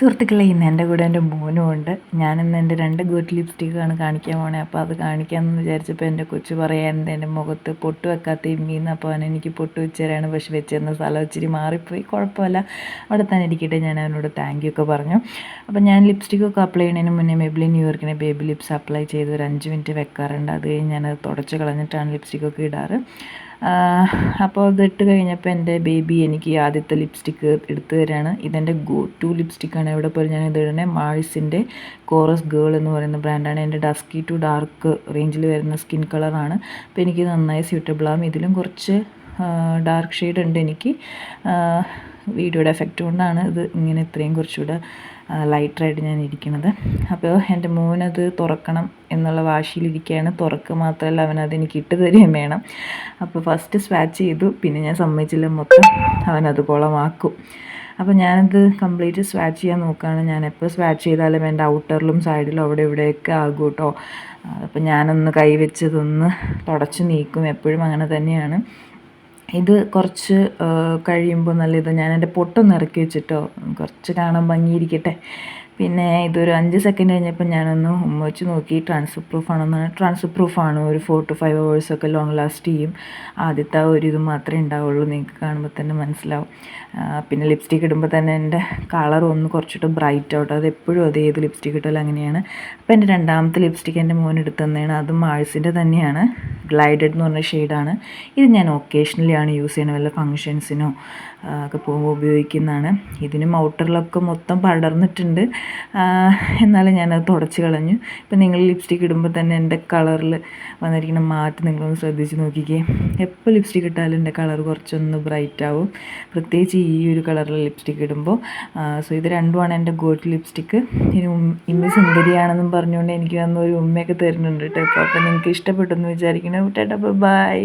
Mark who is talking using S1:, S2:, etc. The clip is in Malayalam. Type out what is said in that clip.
S1: സുഹൃത്തുക്കളെ, ഇന്ന് എൻ്റെ കൂടെ എൻ്റെ മോനും ഉണ്ട്. ഞാനിന്ന് എൻ്റെ 2 ഗുഡ് ലിപ്സ്റ്റിക്കാണ് കാണിക്കാൻ പോണേ. അപ്പോൾ അത് കാണിക്കാമെന്ന് വിചാരിച്ചപ്പോൾ എൻ്റെ കൊച്ചു പറയാറുണ്ട് എൻ്റെ മുഖത്ത് പൊട്ട് വെക്കാത്ത ഇമ്മീന്ന്. അപ്പോൾ അവൻ എനിക്ക് പൊട്ട് വെച്ച് തരാണ്, പക്ഷെ വെച്ചിരുന്ന സ്ഥലം ഇച്ചിരി മാറിപ്പോയി, കുഴപ്പമില്ല, അവിടെ തന്നെ ഇരിക്കട്ടെ. ഞാൻ അവനോട് താങ്ക് യു ഒക്കെ പറഞ്ഞു. അപ്പോൾ ഞാൻ ലിപ്സ്റ്റിക്കൊക്കെ അപ്ലൈ ചെയ്യുന്നതിന് മുന്നേ മെബ്ലിൻ ന്യൂയോർക്കിനെ ബേബി ലിപ്സ് അപ്ലൈ ചെയ്ത് ഒരു 5 മിനിറ്റ് വെക്കാറുണ്ട്. അത് കഴിഞ്ഞ് ഞാനത് തുടച്ച് കളഞ്ഞിട്ടാണ് ലിപ്സ്റ്റിക്കൊക്കെ ഇടാറ്. അപ്പോൾ അതിട്ട് കഴിഞ്ഞപ്പോൾ എൻ്റെ ബേബി എനിക്ക് ആദ്യത്തെ ലിപ്സ്റ്റിക്ക് എടുത്തു തരാണ്. ഇതെൻ്റെ ഗോ ടു ലിപ്സ്റ്റിക്കാണ്. എവിടെ പോലും ഞാൻ ഇത് ഇടണേ. മാഴ്സിൻ്റെ കോറസ് ഗേൾ എന്ന് പറയുന്ന ബ്രാൻഡാണ്. എൻ്റെ ഡസ്കി ടു ഡാർക്ക് റേഞ്ചിൽ വരുന്ന സ്കിൻ കളറാണ്. അപ്പോൾ എനിക്ക് നന്നായി സ്യൂട്ടബിളാകും. ഇതിലും കുറച്ച് ഡാർക്ക് ഷെയ്ഡ് ഉണ്ട് എനിക്ക്. വീഡിയോയുടെ എഫക്റ്റ് കൊണ്ടാണ് ഇത് ഇങ്ങനെ ഇത്രയും കുറച്ചുകൂടെ ലൈറ്ററായിട്ട് ഞാൻ ഇരിക്കുന്നത്. അപ്പോൾ എൻ്റെ മോനത് തുറക്കണം എന്നുള്ള വാശിയിലിരിക്കുകയാണ്. തുറക്കുക മാത്രമല്ല, അവനത് എനിക്ക് ഇട്ട് തരികയും വേണം. അപ്പോൾ ഫസ്റ്റ് സ്വാച്ച് ചെയ്തു, പിന്നെ ഞാൻ സമ്മതിച്ചില്ല, മൊത്തം അവനത് കുളമാക്കും. അപ്പോൾ ഞാനത് കംപ്ലീറ്റ് സ്വാച്ച് ചെയ്യാൻ നോക്കുകയാണ്. ഞാൻ എപ്പോൾ സ്വാച്ച് ചെയ്താലും എൻ്റെ ഔട്ടറിലും സൈഡിലും അവിടെ ഇവിടെയൊക്കെ ആകും കേട്ടോ. അപ്പോൾ ഞാനൊന്ന് കൈ വെച്ചതൊന്ന് തുടച്ച് നീക്കും. എപ്പോഴും അങ്ങനെ തന്നെയാണ്. ഇത് കുറച്ച് കഴിയുമ്പോൾ നല്ല ഞാൻ എൻ്റെ പൊട്ടൊന്ന് ഇറക്കി വെച്ചിട്ടോ, കുറച്ച് കാണാൻ ഭംഗിയിരിക്കട്ടെ. പിന്നെ ഇതൊരു 5 സെക്കൻഡ് കഴിഞ്ഞപ്പോൾ ഞാനൊന്ന് വെച്ച് നോക്കി. ട്രാൻസ്ഫർ പ്രൂഫാണ്. ഒരു 4 to 5 hours ലോങ് ലാസ്റ്റ് ചെയ്യും. ആദ്യത്തെ ഒരു ഇത് മാത്രമേ ഉണ്ടാവുള്ളൂ, നിങ്ങൾക്ക് കാണുമ്പോൾ തന്നെ മനസ്സിലാവും. പിന്നെ ലിപ്സ്റ്റിക്ക് ഇടുമ്പോൾ തന്നെ എൻ്റെ കളർ ഒന്ന് കുറച്ചിട്ട് ബ്രൈറ്റ് ആവട്ടെ. അത് എപ്പോഴും അത് ഏത് ലിപ്സ്റ്റിക്ക് ഇട്ടാലും അങ്ങനെയാണ്. അപ്പോൾ എൻ്റെ രണ്ടാമത്തെ ലിപ്സ്റ്റിക്ക് എൻ്റെ മോൻ എടുത്തു തന്നെയാണ്. അത് മാഴ്സിൻ്റെ തന്നെയാണ്, ഗ്ലൈഡഡ് എന്ന് പറഞ്ഞ ഷെയ്ഡാണ്. ഇത് ഞാൻ ഒക്കേഷണലി ആണ് യൂസ് ചെയ്യുന്നത്, വല്ല ഫങ്ഷൻസിനോ ഒക്കെ പോകുമ്പോൾ ഉപയോഗിക്കുന്നതാണ്. ഇതിനും ഔട്ടറിലൊക്കെ മൊത്തം പടർന്നിട്ടുണ്ട്, എന്നാലും ഞാനത് തുടച്ച് കളഞ്ഞു. ഇപ്പം നിങ്ങൾ ലിപ്സ്റ്റിക്ക് ഇടുമ്പോൾ തന്നെ എൻ്റെ കളറിൽ വന്നിരിക്കുന്ന മാറ്റം നിങ്ങളൊന്ന് ശ്രദ്ധിച്ച് നോക്കിക്കേ. എപ്പോൾ ലിപ്സ്റ്റിക്ക് ഇട്ടാലും എൻ്റെ കളർ കുറച്ചൊന്ന് ബ്രൈറ്റ് ആവും, പ്രത്യേകിച്ച് ഈ ഒരു കളറിൽ ലിപ്സ്റ്റിക്ക് ഇടുമ്പോൾ. സോ ഇത് രണ്ടുമാണ് എൻ്റെ ഗോട്ട് ലിപ്സ്റ്റിക്ക്. ഇനി ഇന്ന് സുന്ദരിയാണെന്നും പറഞ്ഞുകൊണ്ട് എനിക്ക് വന്നൊരു ഉമ്മയൊക്കെ തരുന്നുണ്ട് കേട്ടോ. അപ്പോൾ നിങ്ങൾക്ക് ഇഷ്ടപ്പെട്ടെന്ന് വിചാരിക്കണം. ടാറ്റാ, ബൈ.